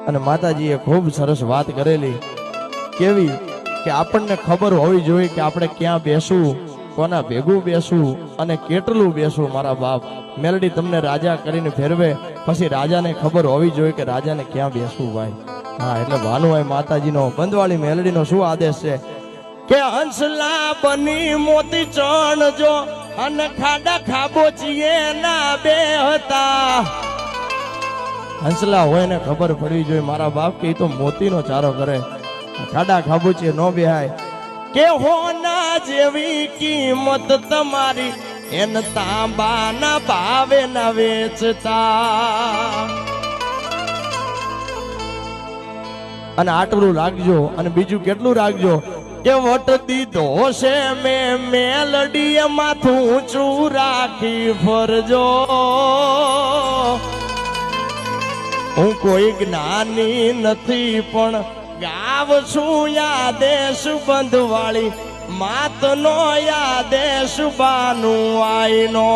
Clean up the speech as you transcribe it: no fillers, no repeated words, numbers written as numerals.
અને માતાજીએ ખૂબ સરસ વાત કરેલી કેવી કે આપણને ખબર હોવી જોઈએ કે આપણે ક્યાં બેસવું, કોના ભેગું બેસવું અને કેટલું બેસવું. મારા બાપ મેલડી તમને રાજા કરીને ફેરવે પછી રાજાને ખબર હોવી જોઈએ કે રાજાને ક્યાં બેસવું ભાઈ. હા, એટલે ભાનુભાઈ માતાજીનો બંધવાળી મેલડીનો શું આદેશ છે કે હંસલા બની મોતી ચણજો અને ખાડા ખાબોચીએ ના બે હતા. હંસલા હોય ને ખબર પડવી જોઈએ મારા બાપ કે તો મોતીનો ચારો કરે, ખાડા ખાબોચીએ નો બેહાય. કે હોના જેવી કિંમત તમારી એન તાંબાના ભાવે ના વેચતા. અને આટલું રાખજો અને બીજું કેટલું રાખજો કે વટ દીધો છે મેં મેલડીએ માથું ઊંચું રાખી ફરજો. હું કોઈ જ્ઞાની નથી પણ ગાવ છું યાદેશ બંધવાળી માતનો યાદેશ બાનું આઈનો.